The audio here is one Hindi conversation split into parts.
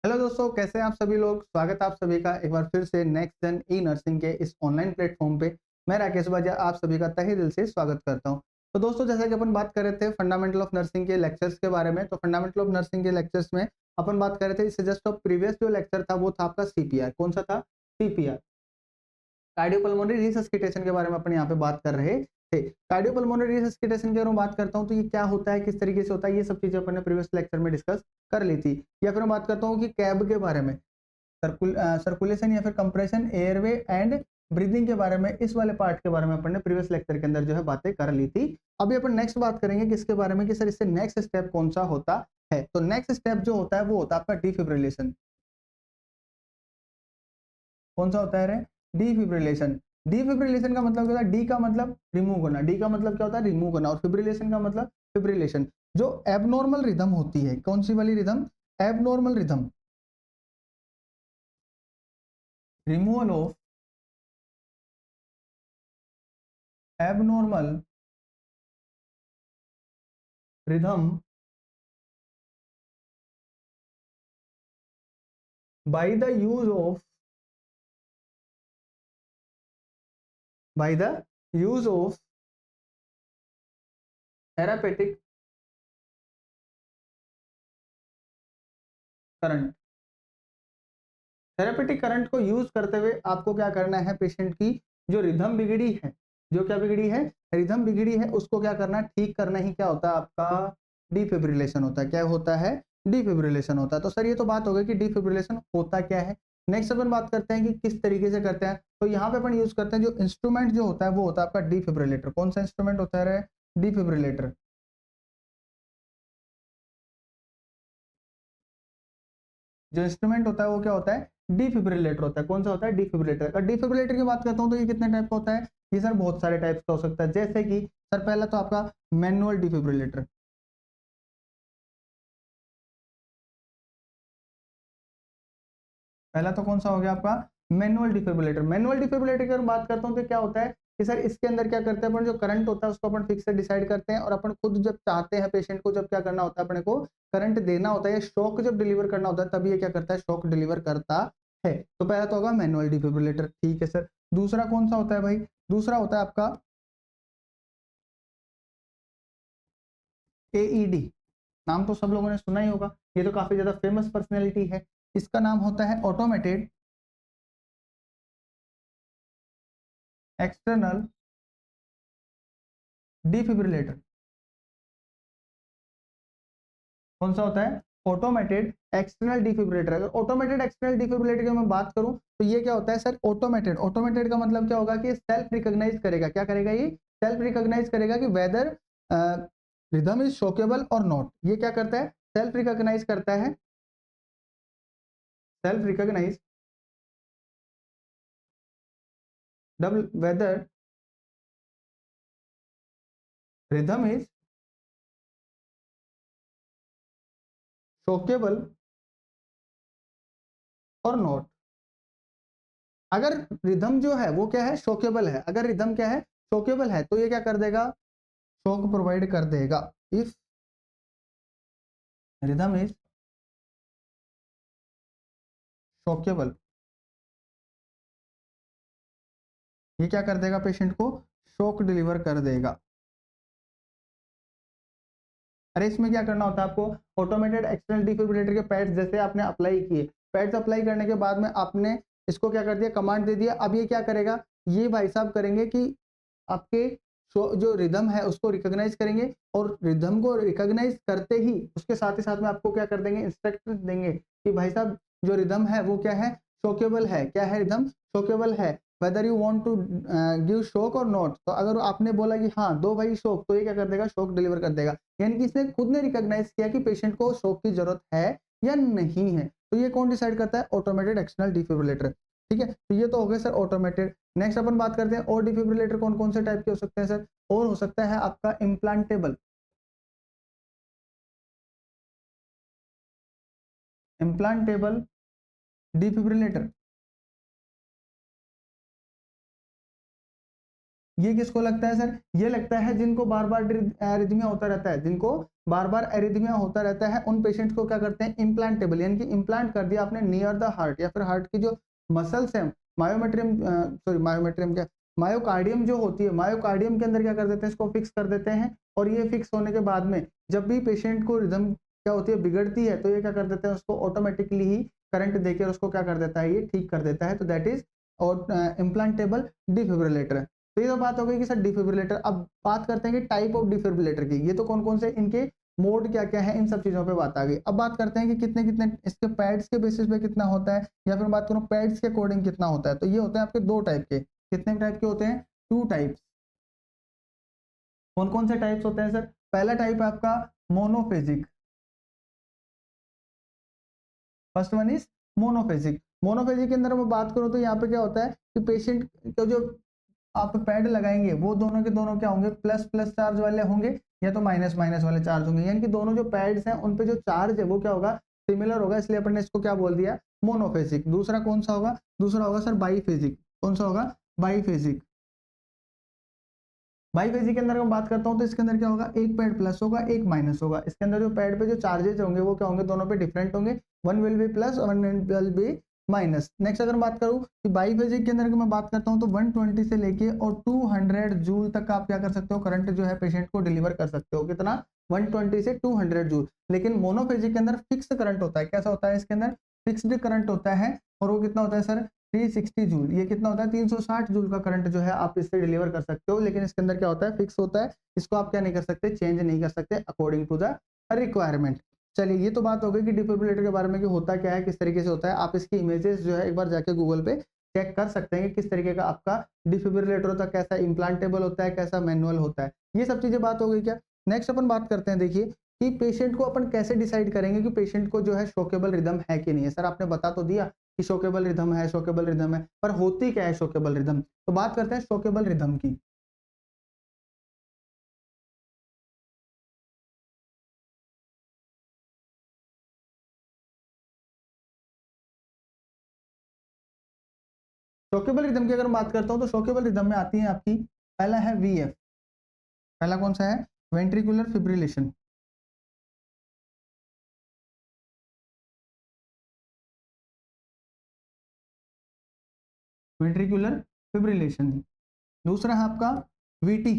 हेलो दोस्तों, कैसे हैं आप सभी लोग। स्वागत है आप सभी का एक बार फिर से नेक्स्ट जेन ई नर्सिंग के इस ऑनलाइन प्लेटफॉर्म पे। मैं राकेश बाजा आप सभी का तहे दिल से स्वागत करता हूं। तो दोस्तों, जैसा कि अपन बात कर रहे थे फंडामेंटल ऑफ नर्सिंग के लेक्चर्स के बारे में, तो फंडामेंटल ऑफ नर्सिंग के लेक्चर्स में अपन बात कर रहे थे। इससे जस्ट प्रीवियस जो लेक्चर था वो था आपका सीपीआर। कौन सा था? सीपीआर, कार्डियोपल्मोनरी रिसस्किटेशन के बारे में अपन यहाँ पे बात कर रहे थे। कार्डियोपल्मोनरी रिसस्किटेशन के बारे में बात करता हूँ तो ये क्या होता है, किस तरीके से होता है, ये सब चीजें अपन ने प्रीवियस लेक्चर में डिस्कस कर ली थी। या फिर मैं बात करता हूँ कि कैब के बारे में, सर्कुलेशन या फिर कंप्रेशन, एयरवे एंड ब्रीदिंग के बारे में, इस वाले पार्ट के बारे में अपन ने प्रीवियस लेक्चर के अंदर जो है बातें कर ली थी। अभी अपन नेक्स्ट बात करेंगे किसके बारे में कि सर इससे नेक्स्ट स्टेप कौन सा होता है। तो नेक्स्ट स्टेप जो होता है वो होता है आपका डिफिब्रिलेशन। कौन सा होता है रे? डिफिब्रिलेशन। डिफिब्रिलेशन का मतलब क्या होता है? डी का मतलब रिमूव करना, डी का मतलब क्या होता है? रिमूव करना, और फिब्रिलेशन का मतलब फिब्रिलेशन। जो एबनॉर्मल रिदम होती है, कौन सी वाली rhythm? Abnormal rhythm, removal of abnormal rhythm by the use of by the use of therapeutic current. Therapeutic current को यूज करते हुए आपको क्या करना है? पेशेंट की जो रिदम बिगड़ी है, जो क्या बिगड़ी है, रिदम बिगड़ी है, उसको क्या करना? ठीक करना ही क्या होता है आपका? डिफिब्रिलेशन होता है। क्या होता है? डिफिब्रिलेशन होता है। तो सर ये तो बात हो गई कि डिफिब्रिलेशन होता क्या है। नेक्स्ट अपन बात करते हैं कि किस तरीके से करते हैं। तो यहाँ पे अपन यूज करते हैं जो इंस्ट्रूमेंट जो होता है वो होता है आपका डिफिब्रिलेटर। कौन सा इंस्ट्रूमेंट होता है? डिफिब्रिलेटर। जो इंस्ट्रूमेंट होता है वो क्या होता है? डिफिब्रिलेटर होता है। कौन सा होता है? डिफिब्रिलेटर। और डिफिब्रिलेटर की बात करता हूँ तो ये कितने टाइप का होता है? ये सर बहुत सारे टाइप्स का हो सकता है। जैसे कि सर पहला तो आपका मैनुअल डिफिब्रिलेटर। पहला तो कौन सा हो गया आपका? Manual defibrillator. मैनुअल डिफिब्रिलेटर की अगर बात करता हूँ तो क्या होता है कि सर इसके अंदर क्या करते हैं अपन? जो करंट होता है उसको अपन फिक्स से डिसाइड करते हैं, और अपन खुद जब चाहते हैं पेशेंट को, जब क्या करना होता है अपने को, करंट देना होता है, शॉक जब डिलीवर करना होता है, तभी ये क्या करता है? शॉक डिलीवर करता है। तो पहला तो होगा मैनुअल डिफिब्रिलेटर। ठीक है सर। दूसरा कौन सा होता है भाई? दूसरा होता है आपका एईडी। नाम तो सब लोगों ने सुना ही होगा, ये तो काफी ज्यादा फेमस पर्सनैलिटी है। इसका नाम होता है ऑटोमेटेड एक्सटर्नल डिफिब्रिलेटर। कौन सा होता है? Automated external defibrillator. अगर ऑटोमेटेड एक्सटर्नल डिफिब्रिलेटर की मैं बात करूं तो ये क्या होता है सर? ऑटोमेटेड। ऑटोमेटेड का मतलब क्या होगा कि सेल्फ रिकॉग्नाइज करेगा। क्या करेगा ये? सेल्फ रिकॉग्नाइज करेगा कि वेदर रिदम इज शॉकेबल और नॉट। ये क्या करता है? सेल्फ रिकॉग्नाइज करता है। Self recognize double whether rhythm is shockable और नॉट। अगर रिदम जो है वो क्या है? शॉकेबल है। अगर रिदम क्या है? शॉकेबल है, तो ये क्या कर देगा? शॉक प्रोवाइड कर देगा। इफ रिदम इज शॉकेबल, ये क्या कर देगा? पेशेंट को शॉक डिलीवर कर देगा। अरे इसमें क्या करना होता है आपको? ऑटोमेटेड एक्सटर्नल डिफिब्रिलेटर के पैड्स जैसे आपने अप्लाई किए, पैड्स अप्लाई करने के बाद में आपने इसको क्या कर दिया? कमांड दे दिया। अब ये क्या करेगा? ये भाई साहब करेंगे कि आपके जो रिदम है उसको रिकॉग्नाइज करेंगे, और रिदम को रिकॉग्नाइज करते ही उसके साथ ही साथ में आपको क्या कर देंगे? इंस्ट्रक्शन देंगे कि भाई साहब जो रिदम है वो क्या है? शॉकेबल है। क्या है? रिदम शॉकेबल है। Whether you want to give shock और नॉट, तो अगर आपने बोला कि हाँ दो भाई शॉक, तो ये क्या कर देगा? शॉक डिलीवर कर देगा। यानी कि इसने खुद ने रिकॉग्नाइज किया कि पेशेंट को शॉक की जरूरत है या नहीं है। तो ये कौन डिसाइड करता है? Automated external defibrillator. ठीक है, तो ये तो हो गए सर ऑटोमेटेड। नेक्स्ट अपन बात करते हैं और डिफिब्रिलेटर कौन कौन से टाइप के हो सकते हैं सर। और हो सकता है आपका इम्प्लांटेबल। Implantable defibrillator. ये किसको लगता है सर? ये लगता है जिनको बार बार एरिथमिया होता रहता है, जिनको बार बार एरिथमिया होता रहता है, उन पेशेंट्स को क्या करते हैं, इम्प्लांटेबल, यानी कि इम्प्लांट कर दिया आपने नियर द हार्ट, या फिर हार्ट की जो मसल्स है, मायोमेट्रियम, सॉरी मायोमेट्रियम क्या, मायोकार्डियम जो होती है, मायोकार्डियम के अंदर क्या कर देते हैं, इसको फिक्स कर देते हैं। और ये फिक्स होने के बाद में जब भी पेशेंट को रिदम क्या होती है, बिगड़ती है, तो ये क्या कर देते हैं, उसको ऑटोमेटिकली ही करंट देकर उसको क्या कर देता है, ये ठीक कर देता है। तो दैट इज और इम्प्लांटेबल डिफिब्रिलेटर। तो ये तो बात हो गई कि सर डिफिब्रिलेटर। अब बात करते हैं कि टाइप ऑफ डिफिब्रिलेटर की। ये तो कौन कौन से इनके मोड क्या क्या है, इन सब चीजों पे बात आ गई। अब बात करते हैं कि कितने कितने इसके पैड्स के बेसिस पे कितना होता है, या फिर बात करूं पैड्स के अकॉर्डिंग कितना होता है। तो ये होते हैं आपके दो टाइप के। कितने टाइप के होते हैं? Two types. कौन कौन से टाइप्स होते हैं सर? पहला टाइप है आपका monophasic. First one is monophasic. Monophasic के अंदर मैं बात करूं तो यहाँ पे क्या होता है कि पेशेंट को जो आप पैड लगाएंगे वो दोनों के दोनों क्या होंगे, प्लस प्लस चार्ज वाले होंगे, या तो माइनस माइनस वाले चार्ज होंगे। यानी कि दोनों जो पैड्स हैं उन पे जो चार्ज है वो क्या होगा, सिमिलर होगा, इसलिए अपन ने इसको क्या बोल दिया, मोनोफेजिक। दूसरा कौन सा होगा? दूसरा होगा सर बाईफेजिक। कौन सा होगा? बाईफेजिक। बाईफेजिक के अंदर मैं बात करता हूँ तो इसके अंदर क्या होगा, एक पैड प्लस होगा, एक माइनस होगा। इसके अंदर जो पैड पे जो चार्जेस होंगे वो क्या होंगे, दोनों पे डिफरेंट होंगे। One will be plus, one will be minus. Next अगर बात करूं कि बाईफेजिक के अंदर मैं बात करता हूं तो 120 से लेके और 200 जूल तक आप क्या कर सकते हो, करंट जो है पेशेंट को डिलीवर कर सकते हो। कितना? 120 से 200 जूल। लेकिन मोनोफेजिक के अंदर फिक्स करंट होता है। कैसा होता है? इसके अंदर फिक्स्ड करंट होता है, और वो कितना होता है सर, 360 जूल। ये कितना होता है? 360 जूल का करंट जो है आप इससे डिलीवर कर सकते हो। लेकिन इसके अंदर क्या होता है, फिक्स होता है, इसको आप क्या नहीं कर सकते, चेंज नहीं कर सकते अकॉर्डिंग टू द रिक्वायरमेंट। चलिए ये तो बात हो गई कि डिफिब्रिलेटर के बारे में कि होता क्या है, किस तरीके से होता है। आप इसकी इमेजेस जो है एक बार जाके गूगल पे चेक कर सकते हैं कि किस तरीके का आपका डिफिब्रिलेटर होता है, कैसा इम्प्लांटेबल होता है, कैसा मैनुअल होता है। ये सब चीजें बात हो गई क्या। नेक्स्ट अपन बात करते हैं, देखिए कि पेशेंट को अपन कैसे डिसाइड करेंगे कि पेशेंट को जो है शोकेबल रिदम है कि नहीं है। सर आपने बता तो दिया कि शोकेबल रिदम है, शोकेबल रिदम है, पर होती क्या है शोकेबल रिदम। तो बात करते हैं शोकेबल रिदम की। शोकेबल रिदम की अगर मैं बात करता हूं तो शोकेबल रिदम में आती है आपकी, पहला है वीएफ। पहला कौन सा है? Ventricular fibrillation. Ventricular fibrillation. दूसरा है आपका वीटी।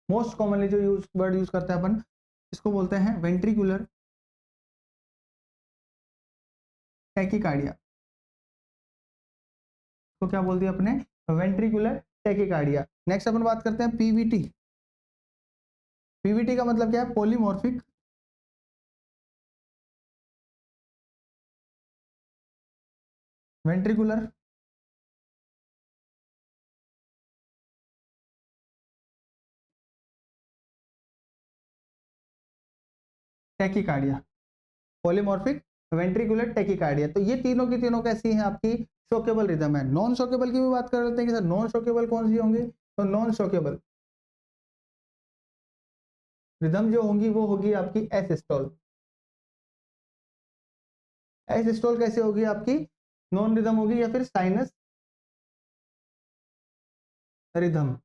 मोस्ट कॉमनली जो वर्ड यूज करते हैं अपन, इसको बोलते हैं वेंट्रिकुलर टैकीकार्डिया। तो क्या बोल दिया अपने? Ventricular tachycardia. नेक्स्ट अपन बात करते हैं पीवीटी। पीवीटी का मतलब क्या है? Polymorphic ventricular tachycardia. Polymorphic ventricular tachycardia. तो ये तीनों की तीनों कैसी हैं आपकी? शोकेबल रिदम है। नॉन शोकेबल की भी बात कर लेते हैं कि सर नॉन शोकेबल कौन सी होंगी। तो नॉन शोकेबल रिदम जो होंगी वो होगी आपकी एस स्टॉल। एस स्टॉल कैसे होगी आपकी? नॉन रिदम होगी, या फिर साइनस रिदम।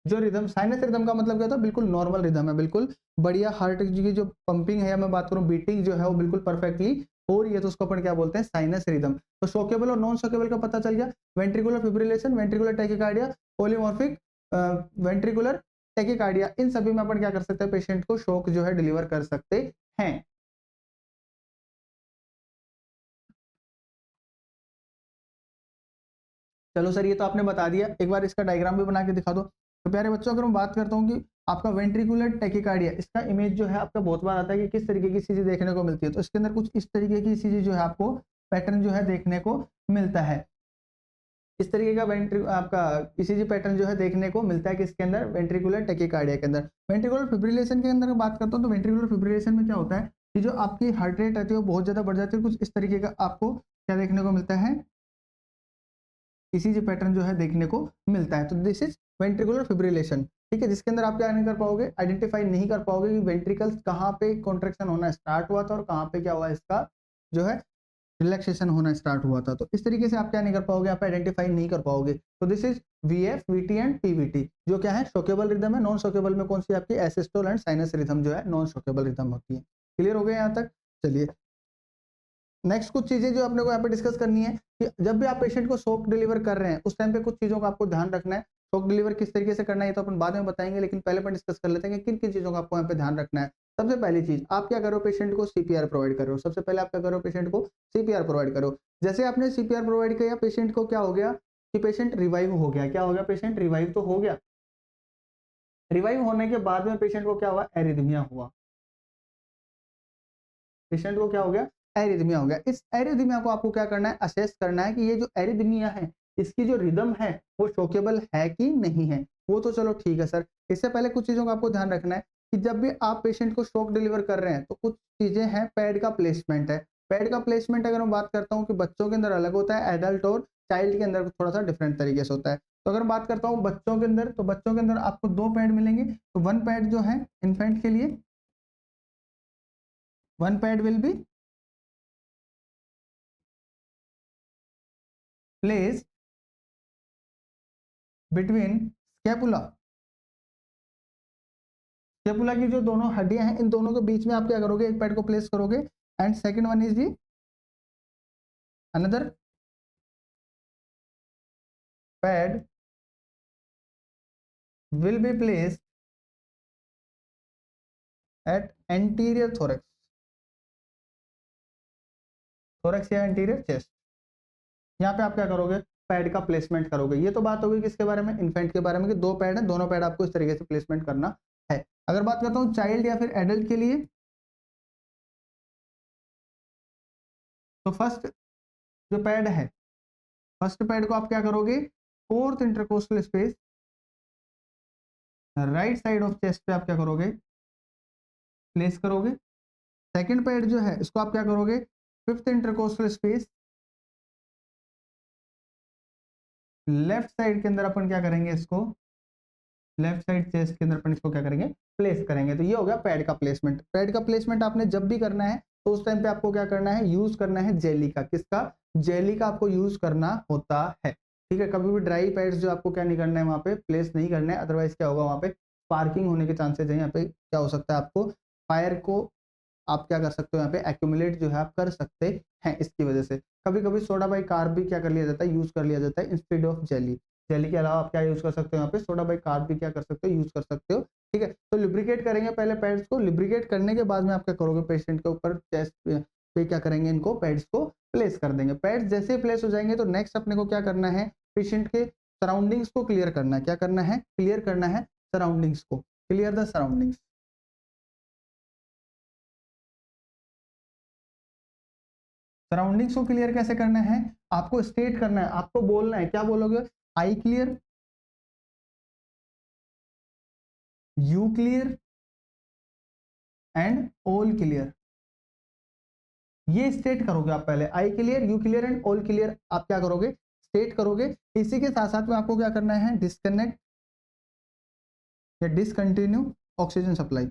जो रिदम, साइनस रिदम का मतलब क्या होता है? बिल्कुल नॉर्मल रिदम है, बिल्कुल बढ़िया हार्ट की जो पंपिंग है, या मैं बात करूं बीटिंग जो है वो बिल्कुल परफेक्टली हो रही है, तो उसको अपन क्या बोलते हैं? Sinus rhythm. तो शोकेबल और नॉन शोकेबल का पता चल गया। Ventricular fibrillation, ventricular tachycardia, polymorphic ventricular tachycardia, इन सभी में अपन क्या कर सकते हैं, पेशेंट को शॉक जो है डिलीवर कर सकते हैं। चलो सर ये तो आपने बता दिया, एक बार इसका डायग्राम भी बना के दिखा दो। तो प्यारे बच्चों अगर मैं बात करता हूँ कि आपका वेंट्रिकुलर टैकीकार्डिया, इसका इमेज जो है आपका बहुत बार आता है कि किस तरीके की चीजें देखने को मिलती है। तो इसके अंदर कुछ इस तरीके की चीजें जो है आपको पैटर्न जो है देखने को मिलता है। इस तरीके का वेंट्री आपका ईसीजी पैटर्न जो है देखने को मिलता है किसके अंदर? वेंट्रिकुलर टैकीकार्डिया के अंदर। वेंट्रिकुलर फिब्रिलेशन के अंदर बात करता हूँ तो वेंट्रिकुलर फिब्रिलेशन में क्या होता है कि जो आपकी हार्ट रेट रहती है वो बहुत ज्यादा बढ़ जाती है। कुछ इस तरीके का आपको क्या देखने को मिलता है? ईसीजी पैटर्न जो है देखने को मिलता है। तो दिस इज वेंट्रिकुलर फिब्रिलेशन। ठीक है, जिसके अंदर आप क्या नहीं कर पाओगे, आइडेंटिफाई नहीं कर पाओगे कि वेंट्रिकल्स कहाँ पे कॉन्ट्रेक्शन होना स्टार्ट हुआ था और कहाँ पे क्या हुआ इसका जो है रिलैक्सेशन होना स्टार्ट हुआ था। तो इस तरीके से आप क्या नहीं कर पाओगे, आप आइडेंटिफाई नहीं कर पाओगे। तो this is VF, VT and Pvt, जो क्या है, शोकेबल रिदम है। नॉन शोकेबल में कौन सी आपकी एसिस्टोल एंड साइनस रिदम जो है नॉन शोकेबल रिदम होती है। क्लियर हो गया यहाँ तक? चलिए नेक्स्ट कुछ चीजें जो अपने को यहाँ पे डिस्कस करनी है कि जब भी आप पेशेंट को शॉक डिलीवर कर रहे हैं उस टाइम पे कुछ चीजों का आपको ध्यान रखना है। शॉक डिलीवर किस तरीके से करना है तो अपन बाद में बताएंगे, लेकिन पहले अपन डिस्कस कर लेते हैं कि किन किन चीजों का आपको यहाँ पे ध्यान रखना है। सबसे पहली चीज, आप क्या करो, पेशेंट को सीपीआर प्रोवाइड करो। सबसे पहले आप क्या करो, पेशेंट को सीपीआर प्रोवाइड करो। जैसे आपने सीपीआर प्रोवाइड किया, पेशेंट को क्या हो गया कि पेशेंट रिवाइव हो गया। क्या हो गया, पेशेंट रिवाइव तो हो गया। रिवाइव होने के बाद में पेशेंट को क्या हुआ, एरिथमिया हुआ। पेशेंट को क्या हो गया, एरिथमिया हो गया। इस एरिथमिया को आपको क्या करना है, असेस करना है कि ये जो एरिथमिया है इसकी जो रिदम है वो शोकेबल है कि नहीं है। वो तो चलो ठीक है सर, इससे पहले कुछ चीजों का आपको ध्यान रखना है कि जब भी आप पेशेंट को शॉक डिलीवर कर रहे हैं तो कुछ चीजें हैं, पैड का प्लेसमेंट है। पैड का प्लेसमेंट अगर मैं बात करता हूँ कि बच्चों के अंदर अलग होता है, एडल्ट और चाइल्ड के अंदर थोड़ा सा डिफरेंट तरीके से होता है। तो अगर बात करता हूँ बच्चों के अंदर, तो बच्चों के अंदर आपको 2 पैड मिलेंगे। तो 1 पैड जो है इन्फेंट के लिए, 1 pad will be place between scapula, scapula की जो दोनों हड्डियां हैं इन दोनों के बीच में आप क्या करोगे, एक पैड को प्लेस करोगे। And second one is the another pad will be placed at anterior thorax, thorax या एंटीरियर चेस्ट। यहाँ पे आप क्या करोगे, पैड का प्लेसमेंट करोगे। ये तो बात होगी किसके बारे में, इन्फेंट के बारे में, कि 2 पैड है, दोनों पैड आपको इस तरीके से प्लेसमेंट करना है। अगर बात करता हूँ चाइल्ड या फिर एडल्ट के लिए, तो फर्स्ट जो पैड है, फर्स्ट पैड को आप क्या करोगे, fourth intercostal space right side of chest पे आप क्या करोगे, प्लेस करोगे। सेकंड पैड जो है इसको आप क्या करोगे, fifth intercostal space left side के अंदर अपन क्या करेंगे, इसको लेफ्ट साइड चेस्ट के अंदर अपन इसको क्या करेंगे, प्लेस करेंगे। तो ये हो गया पैड का प्लेसमेंट। पैड का प्लेसमेंट आपने जब भी करना है तो उस टाइम पे आपको क्या करना है, यूज करना है जेली का। किसका, जेली का आपको यूज करना होता है। ठीक है, कभी भी ड्राई पैड्स जो आपको क्या नहीं करना है, वहां पे प्लेस नहीं करना है, अदरवाइज क्या होगा, वहां पे पार्किंग होने के चांसेस है। यहाँ पे क्या हो सकता है, आपको फायर को आप क्या कर सकते हो, यहाँ पे एक्यूमुलेट जो है आप कर सकते हैं। इसकी वजह से कभी कभी सोडा बाई कार्ब भी क्या कर लिया जाता है, यूज कर लिया जाता है इंस्टेड ऑफ जेली। जेली के अलावा आप क्या यूज कर सकते हो, यहाँ पे सोडा बाई कार्ब भी क्या कर सकते हो, यूज कर सकते हो। ठीक है, तो लुब्रिकेट करेंगे पहले पैड्स को। लुब्रिकेट करने के बाद में आप क्या करोगे, पेशेंट के ऊपर चेस्ट पे क्या करेंगे, इनको पैड्स को प्लेस कर देंगे। पैड्स जैसे प्लेस हो जाएंगे तो नेक्स्ट अपने को क्या करना है, पेशेंट के सराउंडिंग्स को क्लियर करना है। क्या करना है, क्लियर करना है सराउंडिंग्स को, क्लियर द सराउंडिंग्स। सराउंडिंग्स को क्लियर कैसे करना है, आपको स्टेट करना है, आपको बोलना है। क्या बोलोगे, I clear, you clear and all clear. ये स्टेट करोगे आप पहले, I clear, you clear and all clear आप क्या करोगे, स्टेट करोगे। इसी के साथ साथ में आपको क्या करना है, डिस्कनेक्ट या discontinue oxygen supply.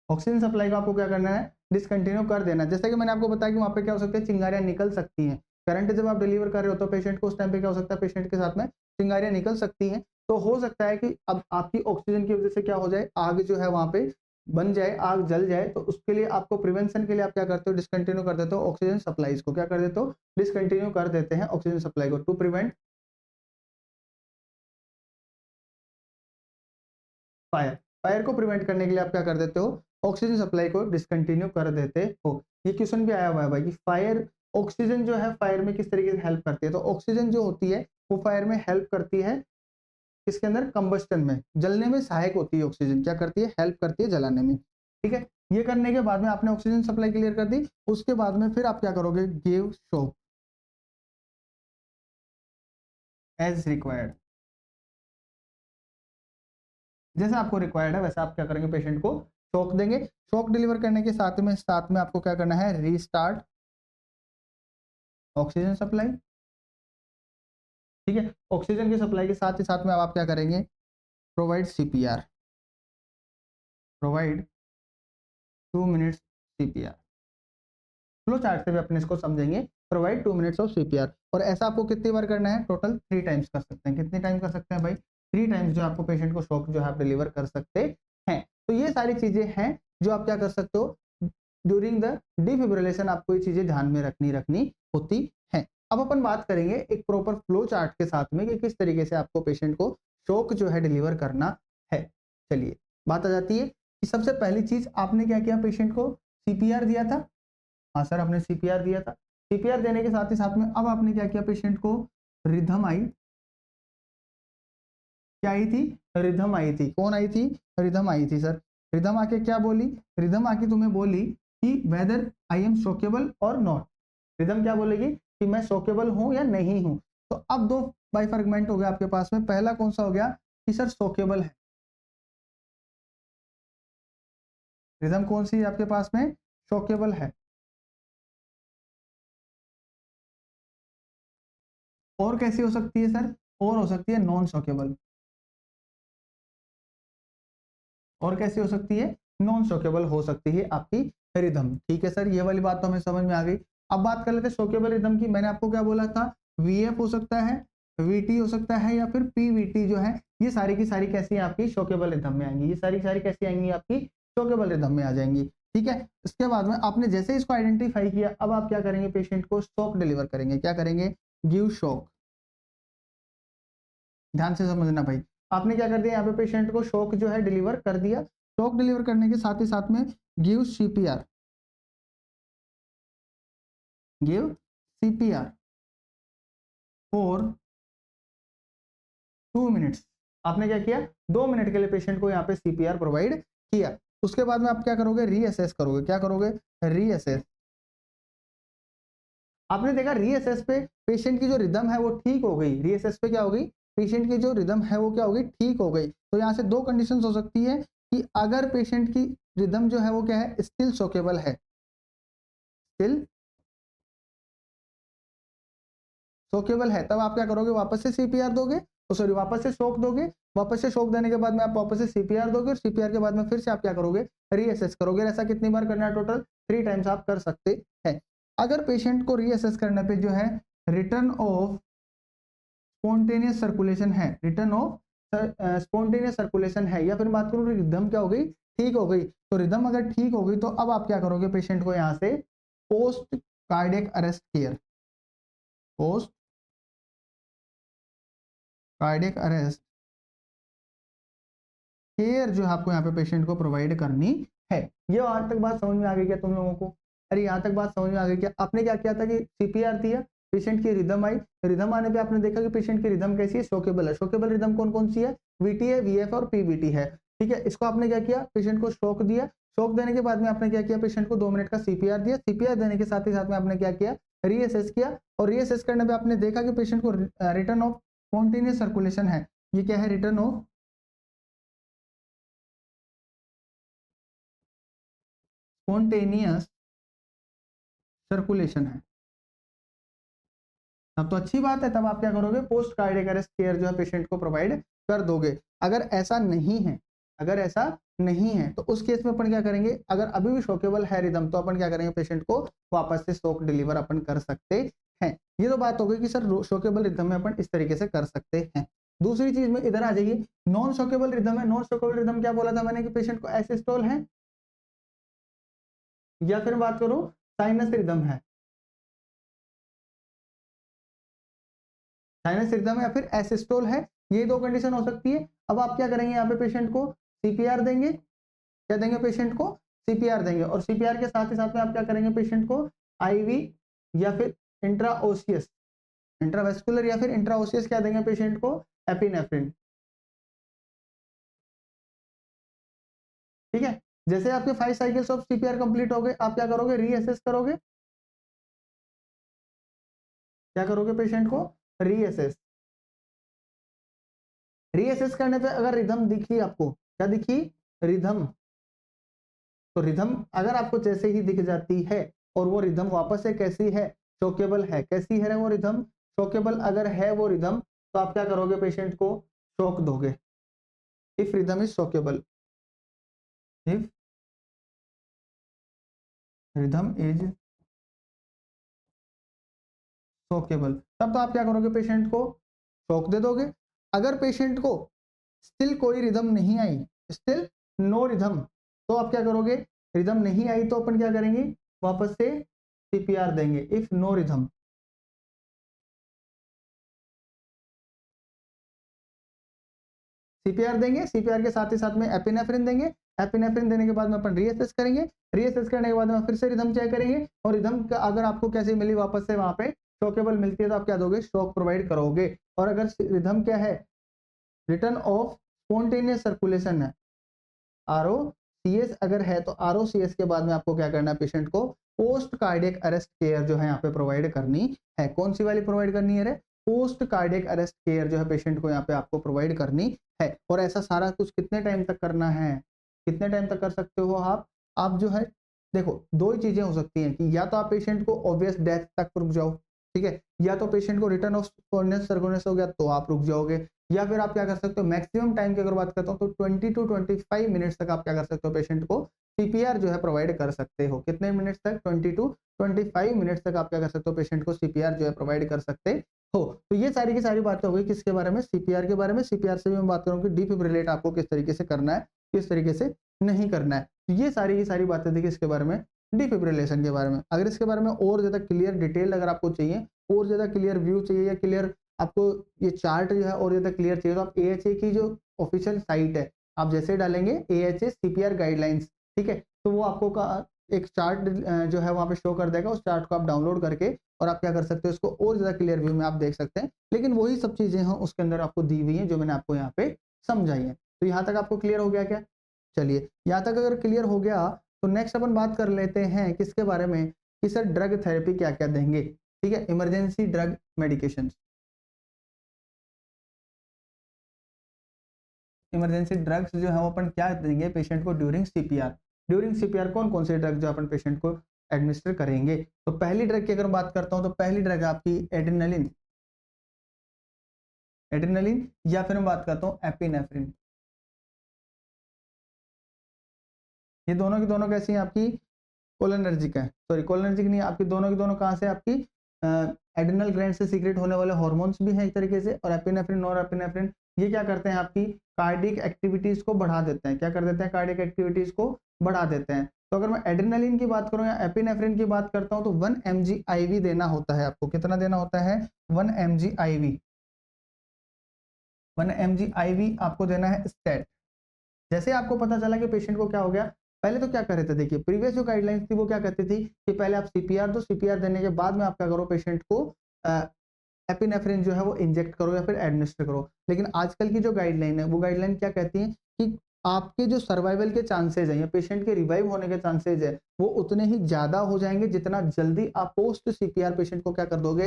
Oxygen supply को आपको क्या करना है, डिसकंटिन्यू कर देना। जैसे कि मैंने आपको बताया कि वहां पे क्या हो सकता है, चिंगारियां निकल सकती हैं। करंट जब आप डिलीवर कर रहे हो तो पेशेंट को उस टाइम पे क्या हो सकता है, पेशेंट के साथ में चिंगारियां निकल सकती हैं। तो हो सकता है कि अब आपकी ऑक्सीजन की वजह से क्या हो जाए, आग जो है वहां पे बन जाए, आग जल जाए। तो उसके लिए आपको प्रिवेंशन के लिए आप क्या करते हो, डिसकंटिन्यू कर देते हो ऑक्सीजन सप्लाईज को। क्या कर देते हो, डिसकंटिन्यू कर देते हैं ऑक्सीजन सप्लाई को, टू प्रिवेंट फायर। फायर को प्रिवेंट करने के लिए आप क्या कर देते हो, ऑक्सीजन सप्लाई को डिसकंटिन्यू कर देते हो। ये क्वेश्चन भी आया हुआ है भाई कि फायर, ऑक्सीजन जो है फायर में किस तरीके से हेल्प करती है। तो ऑक्सीजन जो होती है वो फायर में हेल्प करती है, किसके अंदर, कंबस्टन में, जलने में सहायक होती है ऑक्सीजन। क्या करती है, हेल्प करती है जलाने में। ठीक है, ये करने के बाद में आपने ऑक्सीजन सप्लाई क्लियर कर दी। उसके बाद में फिर आप क्या करोगे, गिव शॉक एज रिक्वायर्ड। जैसे आपको रिक्वायर्ड है वैसे आप क्या करेंगे, पेशेंट को शॉक देंगे। शॉक डिलीवर करने के साथ में आपको क्या करना है, रीस्टार्ट ऑक्सीजन सप्लाई। ठीक है, ऑक्सीजन की सप्लाई के साथ ही साथ में अब आप क्या करेंगे, provide CPR. Provide 2 minutes CPR. Flow chart से भी अपने इसको समझेंगे, प्रोवाइड 2 मिनट्स ऑफ सीपीआर। और ऐसा आपको कितनी बार करना है? टोटल 3 टाइम्स कर सकते हैं। कितने टाइम कर सकते हैं भाई? 3 टाइम्स जो आपको पेशेंट को शॉक जो है आप डिलीवर कर सकते हैं। तो ये सारी चीजें हैं जो आप क्या कर सकते हो ड्यूरिंग द डिफिब्रिलेशन, आपको ये चीजें ध्यान में रखनी होती है। अब अपन बात करेंगे एक प्रॉपर फ्लो चार्ट के साथ में कि किस तरीके से आपको पेशेंट को शॉक जो है डिलीवर करना है। चलिए बात आ जाती है कि सबसे पहली चीज आपने क्या किया? पेशेंट को सीपीआर दिया था। हाँ सर, आपने सीपीआर दिया था। सीपीआर देने के साथ ही साथ में अब आपने क्या किया? पेशेंट को रिदम आई, क्या आई थी? रिदम आई थी। कौन आई थी? रिदम आई थी सर। रिदम आके क्या बोली? रिदम आके तुम्हें बोली कि वेदर आई एम शॉकेबल और नॉट। रिदम क्या बोलेगी कि मैं शॉकेबल हूं या नहीं हूं। तो अब दो बाई फ्रेगमेंट हो गया आपके पास में। पहला कौन सा हो गया कि सर शॉकेबल है। रिदम कौन सी है आपके पास में? शॉकेबल है। और कैसी हो सकती है सर? और हो सकती है नॉन शॉकेबल। और कैसी हो सकती है? नॉन शॉकेबल हो सकती है आपकी रिदम। ठीक है सर, ये वाली बात तो हमें समझ में आ गई। अब बात कर लेते हैं शॉकेबल रिदम की। मैंने आपको क्या बोला था? वीएफ हो सकता है, वीटी हो सकता है, या फिर पीवीटी जो है, ये सारी की सारी कैसी है आपकी शॉकेबल रिदम में आएंगी। ये सारी की सारी कैसी आएंगी? आपकी शॉकेबल रिदम में आ जाएंगी। ठीक है, इसके बाद में आपने जैसे इसको आइडेंटिफाई किया, अब आप क्या करेंगे? पेशेंट को शॉक डिलीवर करेंगे। क्या करेंगे? Give shock. ध्यान से समझना भाई। आपने क्या कर दिया? यहाँ पे पेशेंट को शॉक जो है डिलीवर कर दिया। शॉक डिलीवर करने के साथ ही साथ में give CPR, give CPR for 2 minutes. आपने क्या किया? 2 मिनट के लिए पेशेंट को यहाँ पे सीपीआर प्रोवाइड किया। उसके बाद में आप क्या करोगे? रीअसेस करोगे। क्या करोगे? रीअसेस। आपने देखा रीअसेस पे पेशेंट की जो रिदम है वो ठीक हो गई। रीअसेस पे क्या हो गई? पेशेंट की जो रिदम है वो क्या हो गई? ठीक हो गई। तो यहाँ से दो कंडीशंस हो सकती है कि अगर पेशेंट की रिदम जो है वो क्या है? स्टिल शॉकेबल है, स्टिल शॉकेबल है, तब आप क्या करोगे? वापस से सीपीआर दोगे, तो सॉरी वापस से शॉक दोगे। वापस से शॉक देने के बाद में आप वापस से सीपीआर दोगे, और सीपीआर के बाद में फिर से आप क्या करोगे? रीअसेस करोगे। ऐसा कितनी बार करना है? टोटल 3 टाइम्स आप कर सकते हैं। अगर पेशेंट को रीअसेस करने पे जो है रिटर्न ऑफ स्पॉन्टेनियस सर्कुलेशन है, रिटर्न ऑफ स्पॉन्टेनियस सर्कुलेशन है, या फिर बात करूं रिदम क्या हो गई? ठीक हो गई। तो रिदम अगर ठीक हो गई तो अब आप क्या करोगे? पेशेंट को यहां से post cardiac arrest care, post cardiac arrest care जो आपको यहाँ पे पेशेंट को प्रोवाइड करनी है। ये आज तक बात समझ में आ गई क्या तुम लोगों को? अरे यहाँ तक बात समझ में आ गई क्या? आपने क्या किया था कि सीपीआर दिया, पेशेंट की रिदम आई। रिदम आने पे आपने देखा कि पेशेंट की रिदम कैसी है? शॉकेबल है। शॉकेबल रिदम कौन कौन सी है? वीटी है, वीएफ और पीवीटी है। ठीक है, इसको आपने क्या किया? पेशेंट को शॉक दिया। शॉक देने के बाद में आपने क्या किया? पेशेंट को 2 मिनट का सीपीआर दिया। सीपीआर देने के साथ ही साथ में आपने क्या किया? रीअसेस किया। और रीअसेस करने पे आपने देखा कि पेशेंट को रिटर्न ऑफ स्पॉन्टेनियस सर्कुलेशन है। ये क्या है? रिटर्न ऑफ स्पॉन्टेनियस सर्कुलेशन है। तब तो अच्छी बात है। तब आप क्या करोगे? पोस्ट कार्डियक अरेस्ट केयर जो है पेशेंट को प्रोवाइड कर दोगे। अगर ऐसा नहीं है, अगर ऐसा नहीं है तो उस केस में अपन क्या करेंगे? अगर अभी भी शॉकेबल है रिदम, तो अपन क्या करेंगे? पेशेंट को वापस से शॉक डिलीवर अपन कर सकते हैं। ये तो बात हो गई कि सर शॉकेबल रिदम में अपन इस तरीके से कर सकते हैं। दूसरी चीज में इधर आ जाइए, नॉन शॉकेबल रिदम है। नॉन शॉकेबल रिदम क्या बोला था मैंने कि पेशेंट को एसिस्टोल है, या फिर बात करूं साइनस रिदम है। साइनस रिदम या फिर एसिस्टोल है, ये दो कंडीशन हो सकती है। अब आप क्या करेंगे? यहाँ पे पेशेंट को सीपीआर देंगे। क्या देंगे? पेशेंट को सीपीआर देंगे। और सीपीआर के साथ ही साथ में आप क्या करेंगे? पेशेंट को आईवी या फिर इंट्राओसियस, इंट्रावेस्कुलर या फिर इंट्राओसियस क्या देंगे? पेशेंट को एपिनेफ्रिन। ठीक है, जैसे आपके 5 साइकिल्स ऑफ सीपीआर कंप्लीट हो गए, आप क्या करोगे? रीअसेस करोगे। क्या करोगे? पेशेंट को रीअसेस। रीअसेस करने पे अगर रिदम दिखी आपको, क्या दिखी? रिदम। तो रिदम अगर आपको जैसे ही दिख जाती है, और वो रिदम वापस से कैसी है? शॉकेबल है। कैसी है वो रिदम? शॉकेबल अगर है वो रिदम, तो आप क्या करोगे? पेशेंट को शॉक दोगे। If rhythm is shockable, if rhythm is shockable, तब तो आप क्या करोगे, पेशेंट को शॉक दे दोगे। अगर पेशेंट को स्टिल कोई रिदम नहीं आई, स्टिल नो रिदम, तो आप क्या करोगे, रिदम नहीं आई तो अपन क्या करेंगे, वापस से सीपीआर देंगे। इफ नो रिदम, सीपीआर देंगे, सीपीआर के साथ ही साथ में एपिनेफ्रिन देंगे। एपिनेफ्रिन देने के बाद में अपन रीअसेस करेंगे, रीअसेस करने के बाद में फिर से रिदम चेक करेंगे, और रिदम का अगर आपको कैसे मिली, वापस से वहां पे शॉकेबल मिलती है तो आप क्या दोगे, शॉक प्रोवाइड करोगे। और अगर रिदम क्या है, रिटर्न ऑफ स्पॉन्टेनियस सर्कुलेशन है, आरओसीएस अगर है, तो आरओसीएस के बाद में आपको क्या करना है, पेशेंट को पोस्ट कार्डियक अरेस्ट केयर जो है यहाँ पे प्रोवाइड करनी है। कौन सी वाली प्रोवाइड करनी है रे, पोस्ट कार्डियक अरेस्ट केयर जो है पेशेंट को यहाँ पे आपको प्रोवाइड करनी है। और ऐसा सारा कुछ कितने टाइम तक करना है, कितने टाइम तक कर सकते हो आप जो है, देखो दो ही चीजें हो सकती हैं कि या तो आप पेशेंट को ऑब्वियस डेथ तक रुक जाओ, ठीक है, या तो पेशेंट को रिटर्न ऑफ स्पॉन्टेनियस सर्कुलेशन हो गया तो आप रुक जाओगे, या फिर आप क्या कर सकते हो, मैक्सिमम टाइम की अगर बात करता हूँ तो 20 टू 25 मिनट्स तक आप क्या कर सकते हो, पेशेंट को सीपीआर जो है प्रोवाइड कर सकते हो। कितने मिनट्स तक, 20 टू 25 मिनट्स तक आप क्या कर सकते हो, पेशेंट को सीपीआर जो है प्रोवाइड कर सकते हो। तो ये सारी की सारी बातें हो गई किसके बारे में, सीपीआर के बारे में। सीपीआर से भी मैं बात करूँ कि डिफिब्रिलेट आपको किस तरीके से करना है, किस तरीके से नहीं करना है। तो ये सारी की सारी बातें थी किसके बारे में, डिफिब्रिलेशन के बारे में। अगर इसके बारे में और ज्यादा क्लियर डिटेल अगर आपको चाहिए, और ज्यादा क्लियर व्यू चाहिए, या क्लियर आपको ये चार्ट जो है और ज्यादा क्लियर चाहिए, तो आप एएचए की जो ऑफिशियल साइट है, आप जैसे डालेंगे एएचए सीपीआर गाइडलाइंस, ठीक है, तो वो आपको का एक चार्ट जो है वहां पे शो कर देगा। उस चार्ट को आप डाउनलोड करके और आप क्या कर सकते हो, इसको और ज्यादा क्लियर व्यू में आप देख सकते हैं। लेकिन वही सब चीजें हैं उसके अंदर आपको दी हुई हैं जो मैंने आपको यहाँ पे समझाई है। तो यहाँ तक आपको क्लियर हो गया क्या, चलिए यहाँ तक अगर क्लियर हो गया तो नेक्स्ट अपन बात कर लेते हैं किसके बारे में, कि सर ड्रग थेरेपी क्या क्या देंगे, ठीक है, emergency drug medication. Emergency drugs जो है वो अपन क्या देंगे पेशेंट को ड्यूरिंग सीपीआर। ड्यूरिंग सीपीआर कौन कौन से ड्रग जो अपन पेशेंट को एडमिनिस्टर करेंगे। तो पहली ड्रग की अगर बात करता हूं तो पहली ड्रग है आपकी एड्रेनालिन, एड्रेनालिन, या फिर मैं बात करता हूं एपिनेफ्रिन। ये दोनों की दोनों कैसी हैं आपकी, कोलिनर्जिक है, सॉरी कोलिनर्जिक नहीं, आपकी दोनों की दोनों कहां से, आपकी एड्रेनल ग्लैंड से सीक्रेट होने वाले हार्मोन्स भी हैं एक तरीके से। और एपिनेफ्रिन और एपिनेफ्रिन ये क्या करते हैं, आपकी कार्डियक एक्टिविटीज को बढ़ा देते हैं। क्या कर देते हैं, कार्डियक एक्टिविटीज को बढ़ा देते हैं। तो अगर मैं एड्रेनालिन की बात करूं या एपिनेफ्रिन की बात करता हूं तो 1 mg IV देना होता है आपको। कितना देना होता है, 1 mg IV, 1 mg IV आपको देना है स्टेट। जैसे आपको पता चला कि पेशेंट को क्या हो गया, पहले तो क्या कर रहे थे, देखिए प्रीवियस जो गाइडलाइंस थी वो क्या कहती थी कि पहले आप सीपीआर दो, सीपीआर देने के बाद में आप क्या करो, पेशेंट को एपिनेफ्रिन जो है वो इंजेक्ट करो या फिर एडमिनिस्टर करो। लेकिन आजकल की जो गाइडलाइन है वो गाइडलाइन क्या कहती है कि आपके जो सर्वाइवल के चांसेज है या पेशेंट के रिवाइव होने के चांसेज है वो उतने ही ज्यादा हो जाएंगे जितना जल्दी आप पोस्ट सीपीआर पेशेंट को क्या कर दोगे,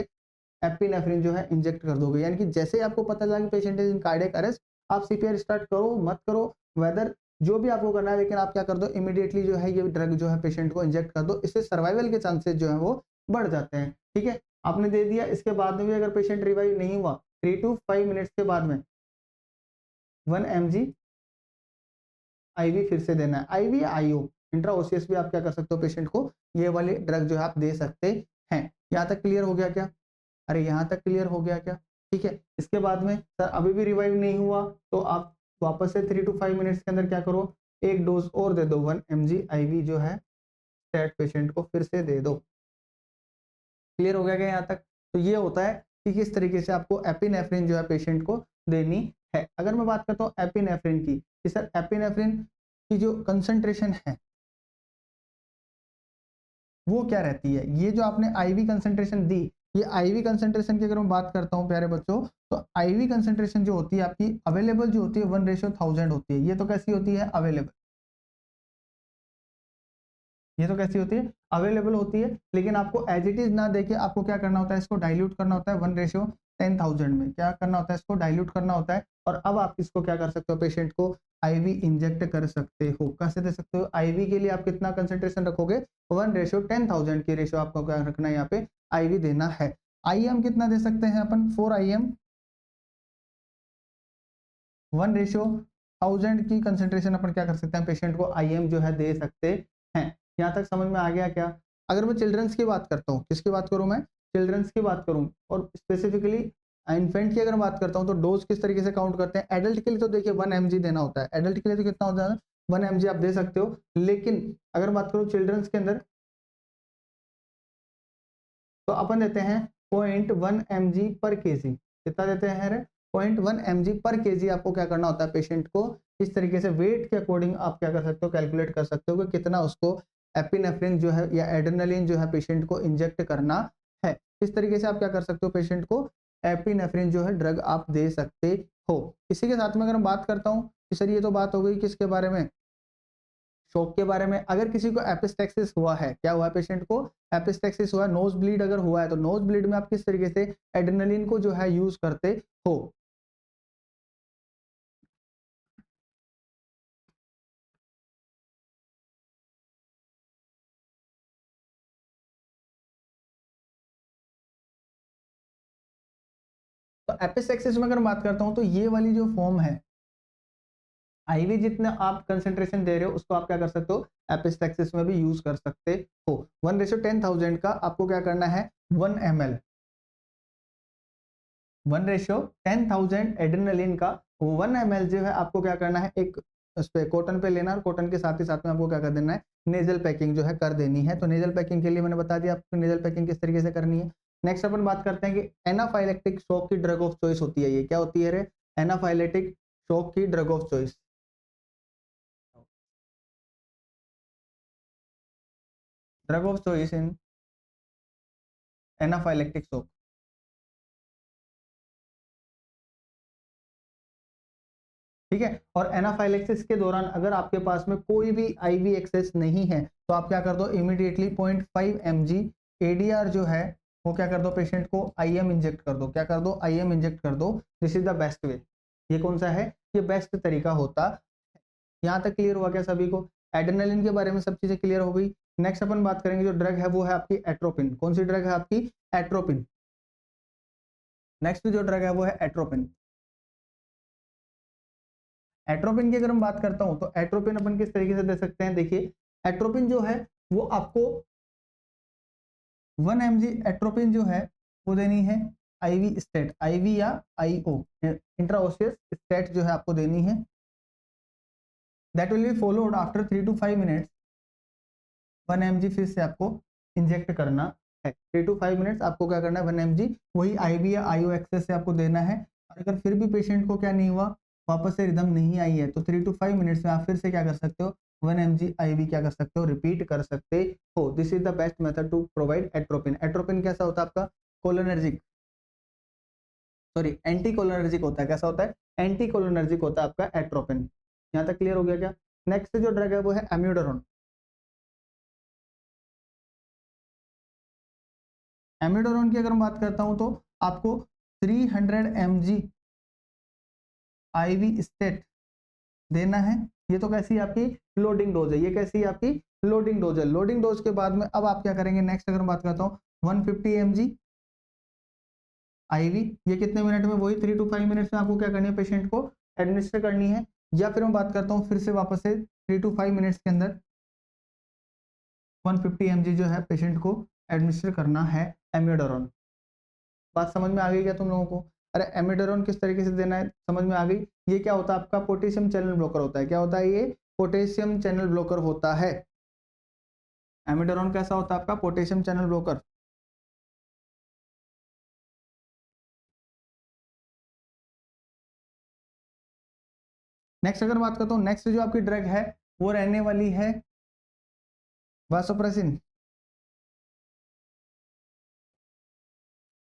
एपिनेफ्रिन जो है इंजेक्ट कर दोगे। यानी कि जैसे ही आपको पता चला कि patient is in cardiac arrest, आप सीपीआर स्टार्ट करो मत करो, वेदर जो भी आपको करना है, लेकिन आप क्या कर दो, इमीडिएटली जो है ये ड्रग जो है पेशेंट को इंजेक्ट कर दो। इससे सर्वाइवल के चांसेस जो है वो बढ़ जाते हैं। ठीक है, आपने दे दिया, इसके बाद में भी अगर पेशेंट रिवाइव नहीं हुआ 3 to 5 मिनट्स के बाद में 1 mg आईवी फिर से देना है, आईवी या आईओ, इंट्राओसियस भी आप क्या कर सकते हो, पेशेंट को ये वाली ड्रग जो है आप दे सकते हैं। यहाँ तक क्लियर हो गया क्या, अरे यहाँ तक क्लियर हो गया क्या, ठीक है। इसके बाद में सर अभी भी रिवाइव नहीं हुआ तो आप वापस से 3 to 5 मिनट्स के अंदर क्या करो, एक डोज और दे दो, 1 mg आईवी जो है स्टेट पेशेंट को फिर से दे दो। क्लियर हो गया क्या यहाँ तक। तो ये होता है कि किस तरीके से आपको एपिनेफ्रिन जो है पेशेंट को देनी है। अगर मैं बात करता हूँ एपिनेफ्रिन की, कि सर एपिनेफ्रिन की जो कंसंट्रेशन है वो क्या रहती है, ये जो आपने आईवी कंसंट्रेशन दी, ये आईवी कंसंट्रेशन की अगर मैं बात करता हूँ प्यारे बच्चों, तो आईवी कंसंट्रेशन जो होती है आपकी अवेलेबल जो होती है 1:1000 होती है। ये तो कैसी होती है, अवेलेबल, ये तो कैसी होती है, अवेलेबल होती है। लेकिन आपको एज इट इज ना देके आपको क्या करना होता है, इसको डाइल्यूट करना होता है 1:10,000 में। क्या करना होता है, इसको डाइल्यूट करना होता है। और अब आप इसको क्या कर सकते हो, पेशेंट को आईवी इंजेक्ट कर सकते हो। कैसे दे सकते हो, आईवी के लिए आप कितना कंसेंट्रेशन रखोगे, 1:10,000 की रेशियो आपको क्या रखना है, यहाँ पे आईवी देना है। आईएम कितना दे सकते हैं अपन, 4 IM, 1:1000 1000 की कंसेंट्रेशन अपन क्या कर सकते हैं, पेशेंट को IM जो है दे सकते हैं। यहाँ तक समझ में आ गया क्या? अगर मैं चिल्ड्रंस की बात करता हूँ, किसकी बात करूँ मैं? चिल्ड्रंस की बात करूँ और स्पेसिफिकली इन्फेंट की अगर बात करता हूँ तो डोज किस तरीके से काउंट करते हैं? एडल्ट के लिए तो देखिए 1 mg देना होता है। एडल्ट के लिए तो कितना होता है? 1 mg आप दे सकते हो। लेकिन अगर बात करूँ चिल्ड्रंस के अंदर तो अपन देते हैं 0.1 mg पर केजी। कितना देते हैं रे? 0.1 mg पर केजी आपको क्या करना होता है, पेशेंट को इस तरीके से वेट के अकॉर्डिंग आप क्या कर सकते हो, कैलकुलेट कर सकते हो कि कितना उसको एपिनेफ्रिन जो है या एड्रेनालिन जो है पेशेंट को इंजेक्ट करना है। इस तरीके से आप क्या कर सकते हो, पेशेंट को एपिनेफ्रिन जो है ड्रग आप दे सकते हो। इसी के साथ में अगर मैं बात करता हूँ कि सर ये तो बात हो गई किसके बारे में, शॉक के बारे में। अगर किसी को एपिस्टेक्सिस हुआ है, क्या हुआ है पेशेंट को? एपिस्टेक्सिस हुआ है, नोज ब्लीड अगर हुआ है तो नोज ब्लीड में आप किस तरीके से एड्रेनालिन को जो है यूज करते हो? तो एपिस्टेक्सिस में अगर बात करता हूं तो ये वाली जो फॉर्म है, आईवी जितना आप कंसेंट्रेशन दे रहे हो उसको आप क्या कर सकते हो, एपिस्टेक्सिस में भी यूज कर सकते हो। 1:10,000 का आपको क्या करना है, 1 ml 1:10,000 एड्रेनालिन का 1 ml जो है आपको क्या करना है, एक उस पे कॉटन पे लेना और कॉटन के साथ ही साथ में आपको क्या कर देना है, नेजल पैकिंग जो है कर देनी है। तो नेजल पैकिंग के लिए मैंने बता दिया आपको नेजल पैकिंग किस तरीके से करनी है। नेक्स्ट अपन बात करते हैं कि एनाफाइलेक्टिक शॉक की ड्रग ऑफ चॉइस होती है, ये क्या होती है रे? एनाफाइलेटिक शॉक की drug of choice. Drug of choice in anaphylactic shock. ठीक है, और एनाफाइलेक्सिस के दौरान अगर आपके पास में कोई भी आईवी एक्सेस नहीं है तो आप क्या कर दो, इमीडिएटली 0.5 mg एडीआर जो है वो क्या कर दो, पेशेंट को आईएम इंजेक्ट कर दो। क्या कर दो, आईएम इंजेक्ट कर दो। This is the best way. ये कौन सा है, ये बेस्ट तरीका होता है। यहाँ तक क्लियर हुआ क्या सभी को? एड्रेनालिन के बारे में सब चीजें क्लियर हो गई। नेक्स्ट अपन बात करेंगे जो ड्रग है वो है आपकी एट्रोपिन। कौन सी ड्रग है आपकी? एट्रोपिन। नेक्स्ट जो ड्रग है वो है एट्रोपिन। एट्रोपिन की अगर हम बात करता हूं तो एट्रोपिन अपन किस तरीके से दे सकते हैं, देखिए एट्रोपिन जो है वो आपको 1 mg एट्रोपिन जो है वो देनी है आईवी स्टेट, आईवी या आईओ इंट्राओसियस स्टेट जो है आपको देनी है। That will be followed after 3 to 5 minutes. 1 mg फिर से आपको इंजेक्ट करना है। 3 to 5 मिनट्स आपको क्या करना है, 1 mg वही आईवी या आईओ एक्सेस से आपको देना है। और अगर फिर भी पेशेंट को क्या नहीं हुआ, वापस से रिदम नहीं आई है, तो 3 to 5 मिनट्स में आप फिर से क्या कर सकते हो, 1 mg IV क्या कर सकते हो, रिपीट कर सकते हो। This is the best method to provide atropine. Atropine कैसा होता है आपका? कोलिनर्जिक, सॉरी एंटी कोलिनर्जिक होता है। कैसा होता है? एंटी कोलिनर्जिक होता है आपका एट्रोपिन। यहाँ तक क्लियर हो गया क्या? नेक्स्ट जो ड्रग है वो है एम्यूडोरॉन। एम्यूडोरॉन की अगर मैं बात करता हूँ तो आपको 300 mg IV स्टेट देना है। ये तो कैसी आपकी लोडिंग डोज है, ये कैसी है आपकी लोडिंग डोज है। लोडिंग डोज के बाद में अब आप क्या करेंगे, नेक्स्ट अगर बात करता हूँ 150 mg IV, ये कितने मिनट में, वही 3 to 5 मिनट्स में आपको क्या करनी है, पेशेंट को एडमिनिस्टर करनी है। या फिर मैं बात करता हूँ फिर से वापस से 3 to 5 मिनट्स के अंदर 150 mg जो है पेशेंट को एडमिनिस्टर करना है एम्यूडोरॉन। बात समझ में आ गई क्या तुम लोगों को? अरे एमिडोरॉन किस तरीके से देना है समझ में आ गई। ये क्या होता है आपका, पोटेशियम चैनल ब्लॉकर होता है। क्या होता है ये? पोटेशियम चैनल ब्लॉकर होता है। एमिडोरॉन कैसा होता है आपका? Potassium channel blocker. नेक्स्ट अगर बात करता हूँ, नेक्स्ट जो आपकी ड्रग है वो रहने वाली है वासोप्रेसिन।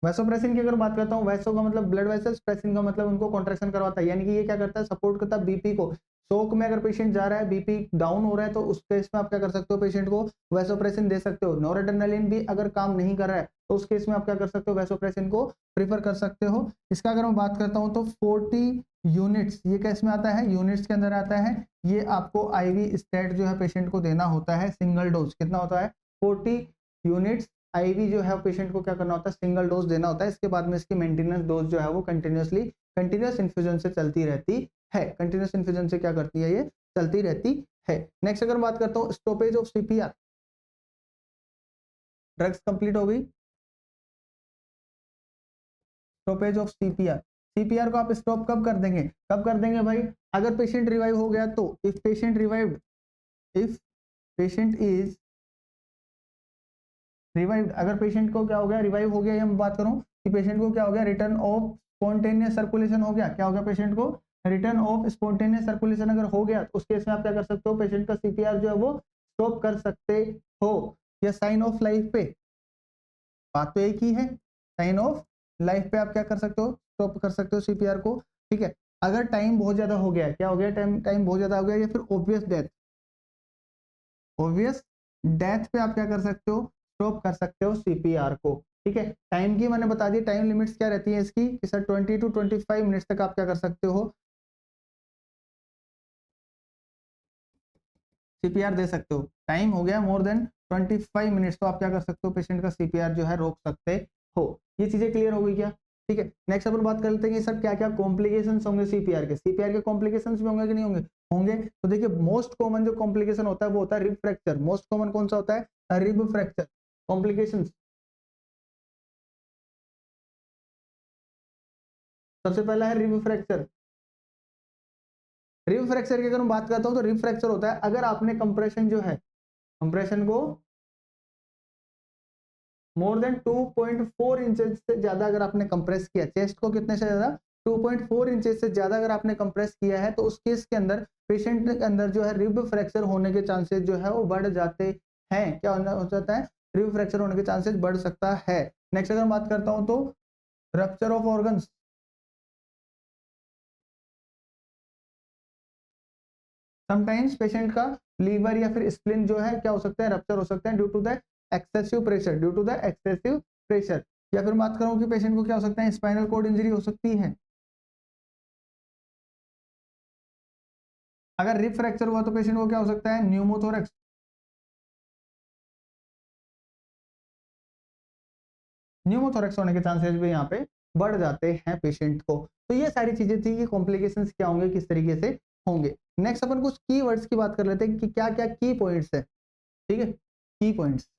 वैसोप्रेसिन की अगर बात करता हूँ, वैसो का मतलब ब्लड वेसल्स, प्रेसिन का मतलब उनको कॉन्ट्रैक्शन करवाता है। यानी कि ये क्या करता है, सपोर्ट करता है बीपी को। शोक में अगर पेशेंट जा रहा है, बीपी डाउन हो रहा है, तो उस केस में आप क्या कर सकते हो, पेशेंट को वैसोप्रेसिन दे सकते हो। नॉरएड्रेनालिन भी अगर काम नहीं कर रहा है तो उस केस में आप क्या कर सकते हो, वैसोप्रेसिन को प्रीफर कर सकते हो। इसका अगर मैं बात करता हूँ तो 40 यूनिट्स, ये कैस में आता है, यूनिट्स के अंदर आता है। ये आपको आईवी स्टेट जो है पेशेंट को देना होता है सिंगल डोज। कितना होता है? 40 यूनिट्स आईवी जो है पेशेंट को क्या करना होता है, सिंगल डोज देना होता है। इसके बाद में इसकी मेंटेनेंस डोज जो है वो कंटिन्यूस इन्फ्यूजन से चलती रहती है, कंटिन्यूस इन्फ्यूजन से क्या करती है, ये चलती रहती है। नेक्स्ट अगर बात करता हूँ stoppage of CPR, drugs complete हो गई, स्टॉपेज ऑफ सीपीआर, सीपीआर को आप स्टॉप कब कर देंगे, कब कर देंगे भाई, अगर पेशेंट रिवाइव हो गया तो, if patient revived, if patient is revived, अगर पेशेंट को क्या हो गया, रिवाइव हो गया, ये मैं बात करूं कि पेशेंट को क्या हो गया, रिटर्न ऑफ स्पॉन्टेनियस सर्कुलेशन हो गया, क्या हो गया पेशेंट को, रिटर्न ऑफ स्पॉन्टेनियस सर्कुलेशन अगर हो गया तो उस केस में आप क्या कर सकते हो, पेशेंट का सीपीआर जो है वो स्टॉप कर सकते हो। या साइन ऑफ लाइफ पे, बात तो एक ही है, साइन ऑफ लाइफ पे आप क्या कर सकते हो, स्टॉप कर सकते हो सीपीआर को, ठीक है। अगर टाइम बहुत ज्यादा हो गया, क्या हो गया, टाइम बहुत ज्यादा हो गया, या फिर ऑब्वियस डेथ, ऑब्वियस डेथ पे आप क्या कर सकते हो, स्टॉप कर सकते हो सीपीआर को, ठीक है। टाइम की मैंने बता दी, टाइम लिमिट्स क्या रहती है इसकी कि सर 20 to 25 मिनट्स तक आप क्या कर सकते हो, सीपीआर दे सकते हो। टाइम हो गया मोर देन 25 मिनट्स तो आप क्या कर सकते हो, पेशेंट का सीपीआर जो है रोक सकते हो। ये चीजें क्लियर हो गई क्या, ठीक है। नेक्स्ट अपन बात कर लेते हैं कि सर क्या क्या कॉम्प्लिकेशंस होंगे सीपीआर के, सीपीआर के कॉम्प्लिकेशंस भी होंगे कि नहीं होंगे, होंगे। तो देखिए मोस्ट कॉमन जो कॉम्प्लिकेशन होता है वो होता है रिब फ्रैक्चर, मोस्ट कॉमन कौन सा होता है, रिब फ्रैक्चर कॉम्प्लिकेशंस। सबसे पहला है रिब फ्रैक्चर, रिब फ्रैक्चर की अगर मैं बात करता हूं तो रिब फ्रैक्चर होता है अगर आपने कंप्रेशन जो है, कंप्रेशन को मोर देन 2.4 इंचेस से ज्यादा अगर आपने कंप्रेस किया, चेस्ट को कितने से ज्यादा, 2.4 इंचेस से ज्यादा अगर आपने कंप्रेस किया है, तो उस केस के अंदर पेशेंट के अंदर जो है रिब फ्रैक्चर होने के चांसेस जो है वो बढ़ जाते हैं। क्या हो जाता है, रिब फ्रैक्चर होने के चांसेस बढ़ सकता है। नेक्स्ट अगर बात करता हूं तो rupture of organs, sometimes patient का लीवर या फिर स्प्लिन जो है क्या हो सकता है, रप्चर हो सकता है due to the excessive pressure, due to the excessive pressure. या फिर बात करूं कि पेशेंट को क्या हो सकता है, स्पाइनल कॉर्ड इंजरी हो सकती है। अगर रिब फ्रैक्चर हुआ तो पेशेंट को क्या हो सकता है, न्यूमोथोरेक्स, न्यूमोथोरेक्स होने के चांसेस भी यहाँ पे बढ़ जाते हैं पेशेंट को। तो ये सारी चीजें थी कि कॉम्प्लिकेशंस क्या होंगे, किस तरीके से होंगे। नेक्स्ट अपन कुछ की वर्ड्स की बात कर लेते हैं कि क्या क्या की पॉइंट्स है, ठीक है, की पॉइंट्स।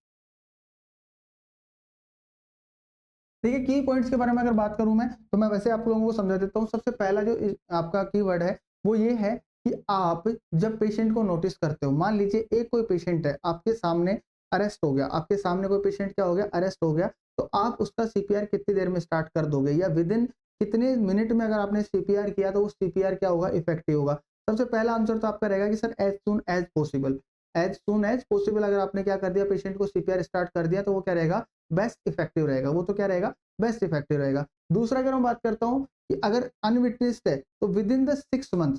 देखिए की पॉइंट्स के बारे में अगर बात करूं मैं, तो मैं वैसे आप लोगों को समझा देता हूं। सबसे पहला जो आपका कीवर्ड है वो ये है कि आप जब पेशेंट को नोटिस करते हो, मान लीजिए एक कोई पेशेंट है आपके सामने अरेस्ट हो गया, आपके सामने कोई पेशेंट क्या हो गया, अरेस्ट हो गया, तो आप उसका सीपीआर कितनी देर में स्टार्ट कर दोगे, या विद इन कितने मिनट में अगर आपने सीपीआर किया तो वो सीपीआर क्या होगा, इफेक्टिव होगा। सबसे पहला आंसर तो आपका रहेगा कि sir as soon as possible, as soon as possible अगर आपने क्या कर दिया, पेशेंट को सीपीआर स्टार्ट कर दिया, तो वो क्या रहेगा, बेस्ट इफेक्टिव रहेगा, वो तो क्या रहेगा, बेस्ट इफेक्टिव रहेगा। दूसरा अगर मैं बात करता हूं कि अगर अनविटनेस्ड है तो with in the 6 month,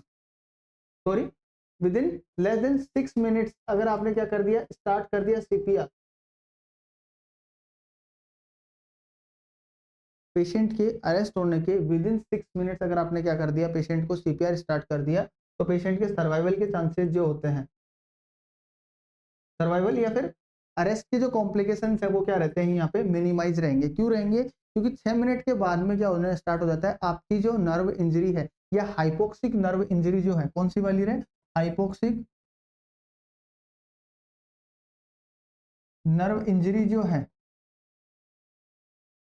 sorry with in less than 6 minutes अगर आपने क्या कर दिया, स्टार्ट कर दिया सीपीआर, पेशेंट के अरेस्ट होने के विद इन 6 मिनट्स अगर आपने क्या कर दिया, पेशेंट को सीपीआर स्टार्ट कर दिया, तो पेशेंट के सर्वाइवल के चांसेस जो होते हैं, सर्वाइवल या फिर अरेस्ट के जो कॉम्प्लिकेशंस है वो क्या रहते हैं, यहाँ पे मिनिमाइज रहेंगे। क्यों रहेंगे, क्योंकि 6 मिनट के बाद में क्या होने स्टार्ट हो जाता है, आपकी जो नर्व इंजरी है या हाइपोक्सिक नर्व इंजरी जो है, कौन सी वाली रहे, हाइपोक्सिक नर्व इंजरी जो है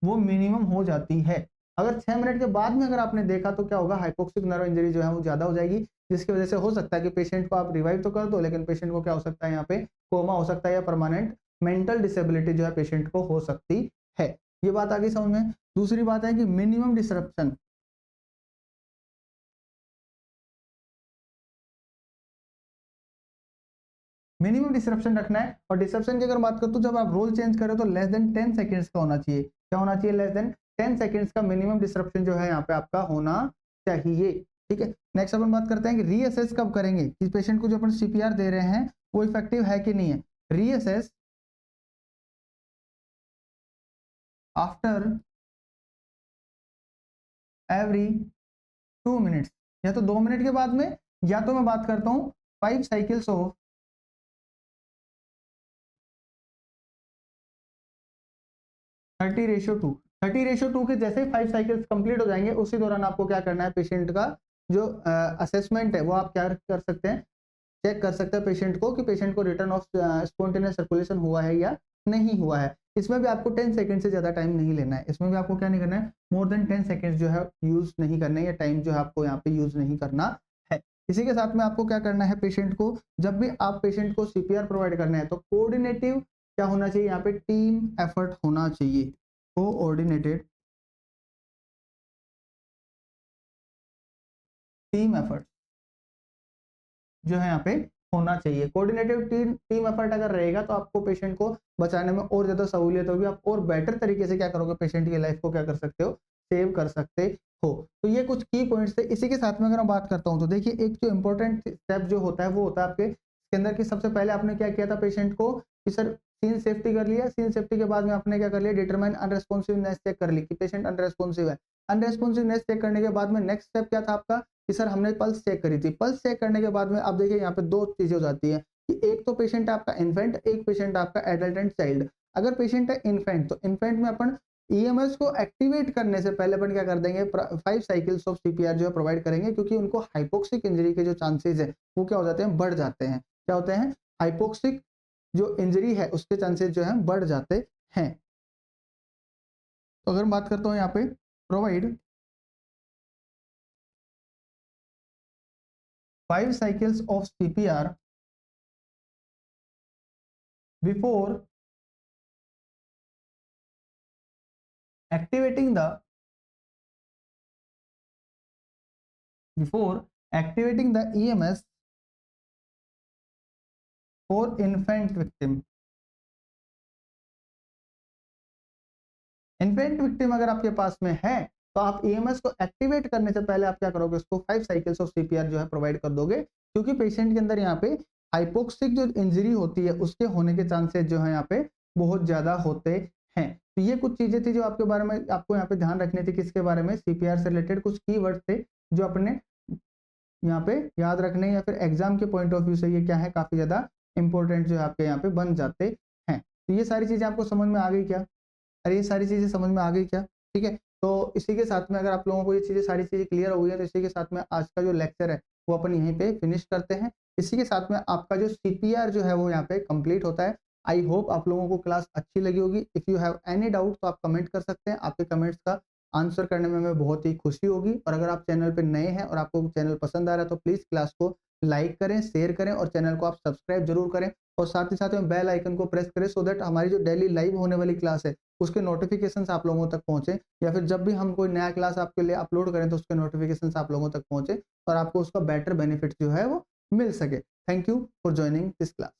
वो मिनिमम हो जाती है। अगर 6 मिनट के बाद में अगर आपने देखा तो क्या होगा, हाइपोक्सिक नर्व इंजरी जो है वो ज्यादा हो जाएगी, जिसकी वजह से हो सकता है कि पेशेंट को आप रिवाइव तो कर दो, लेकिन पेशेंट को क्या हो सकता है, यहाँ पे कोमा हो सकता है या परमानेंट मेंटल डिसेबिलिटी जो है पेशेंट को हो सकती है। ये बात आगे समझ में। दूसरी बात है कि मिनिमम डिसरप्शन, मिनिमम डिसरप्शन रखना है। और डिसरप्शन की अगर बात करूं तो जब आप रोल चेंज करें तो लेस देन 10 सेकेंड्स का होना चाहिए। क्या होना चाहिए, लेस देन 10 सेकेंड्स का मिनिमम डिसरप्शन जो है यहाँ पे आपका होना चाहिए, ठीक है। नेक्स्ट अपन बात करते हैं कि रीअसेस कब करेंगे कि पेशेंट को जो अपन सीपीआर दे रहे हैं वो इफेक्टिव है कि नहीं है। रीअसेस आफ्टर एवरी 2 मिनट्स, या तो 2 मिनट के बाद में, या तो मैं बात करता हूँ 5 साइकिल्स ऑफ 30:2, 30:2 के जैसे 5 साइकिल्स कंप्लीट हो जाएंगे, उसी दौरान आपको क्या करना है, पेशेंट का जो असेसमेंट है वो आप क्या कर सकते हैं, चेक कर सकते हैं पेशेंट को कि पेशेंट को रिटर्न ऑफ स्पॉन्टेनियस सर्कुलेशन हुआ है या नहीं हुआ है। इसमें भी आपको 10 सेकंड से ज़्यादा टाइम नहीं लेना है। इसमें भी आपको क्या नहीं करना है, मोर देन 10 सेकंड्स जो है यूज़ नहीं करना है, या टाइम जो है आपको यहाँ पे यूज़ नहीं करना है। इसी के साथ में आपको क्या करना है, पेशेंट को जब भी आप पेशेंट को सीपीआर प्रोवाइड करना है तो कोऑर्डिनेटिव क्या होना चाहिए, यहाँ पे टीम एफर्ट होना चाहिए। कोऑर्डिनेटेड टीम एफर्ट जो है यहाँ पे होना चाहिए। कोऑर्डिनेटिव टीम एफर्ट अगर रहेगा तो आपको पेशेंट को बचाने में और ज्यादा सहूलियत होगी, आप और बेटर तरीके से क्या करोगे, पेशेंट की लाइफ को क्या कर सकते हो, सेव कर सकते हो। तो ये कुछ की पॉइंट्स थे। इसी के साथ में अगर मैं बात करता हूँ तो देखिए एक जो इंपॉर्टेंट स्टेप जो होता है वो होता है आपके इसके अंदर कि सबसे पहले आपने क्या किया था पेशेंट को कि सर सीन सेफ्टी कर लिया, सीन सेफ्टी के बाद में आपने क्या कर लिया, डिटरमाइन अनरेस्पॉन्सिवनेस चेक कर ली कि पेशेंट अनरेस्पॉन्सिव है। अनरेस्पॉन्सिवनेस चेक करने के बाद में नेक्स्ट स्टेप क्या था आपका कि सर हमने पल्स चेक करी थी। पल्स चेक करने के बाद में आप देखिए यहाँ पे दो चीजें हो जाती है कि एक तो पेशेंट आपका इन्फेंट, एक पेशेंट आपका एडल्ट एंड चाइल्ड। अगर पेशेंट है इन्फेंट तो इन्फेंट में अपन ईएमएस को एक्टिवेट करने से पहले अपन क्या कर देंगे, 5 साइकिल्स ऑफ सीपीआर जो है प्रोवाइड करेंगे, क्योंकि उनको हाइपोक्सिक इंजरी के जो चांसेस है वो क्या हो जाते हैं, बढ़ जाते हैं। क्या होते हैं, हाइपोक्सिक जो इंजरी है उसके चांसेस जो है बढ़ जाते हैं। तो अगर बात करता हूँ यहाँ पे provide 5 cycles of CPR before activating the EMS for infant victim। Infant victim अगर आपके पास में है तो आप ईएमएस को एक्टिवेट करने से पहले आप क्या करोगे, उसको 5 साइकिल्स ऑफ सीपीआर जो है प्रोवाइड कर दोगे, क्योंकि पेशेंट के अंदर यहाँ पे हाइपोक्सिक जो इंजरी होती है उसके होने के चांसेस जो है यहाँ पे बहुत ज्यादा होते हैं। तो ये कुछ चीजें थी जो आपके बारे में आपको यहाँ पे ध्यान रखनी थी, किसके बारे में, सीपीआर से रिलेटेड कुछ कीवर्ड थे जो अपने यहाँ पे याद रखने या फिर एग्जाम के पॉइंट ऑफ व्यू से ये क्या है, काफी ज्यादा इंपॉर्टेंट जो है आपके यहाँ पे बन जाते हैं। तो ये सारी चीजें आपको समझ में आ गई क्या? अरे ये सारी चीजें समझ में आ गई क्या? ठीक है, तो इसी के साथ में अगर आप लोगों को ये चीजें सारी चीजें क्लियर हो गई है तो इसी के साथ में आज का जो लेक्चर है वो अपन यहीं पे फिनिश करते हैं। इसी के साथ में आपका जो सीपीआर जो है वो यहाँ पे कंप्लीट होता है। आई होप आप लोगों को क्लास अच्छी लगी होगी। If you have any doubt तो आप कमेंट कर सकते हैं, आपके कमेंट्स का आंसर करने में हमें बहुत ही खुशी होगी। और अगर आप चैनल पे नए हैं और आपको चैनल पसंद आ रहा है तो प्लीज क्लास को लाइक करें, शेयर करें और चैनल को आप सब्सक्राइब जरूर करें, और साथ ही साथ में बेल आइकन को प्रेस करें, सो दैट हमारी जो डेली लाइव होने वाली क्लास है उसके नोटिफिकेशंस आप लोगों तक पहुंचे, या फिर जब भी हम कोई नया क्लास आपके लिए अपलोड करें तो उसके नोटिफिकेशंस आप लोगों तक पहुंचे और आपको उसका बेटर बेनिफिट जो है वो मिल सके। Thank you for joining this class.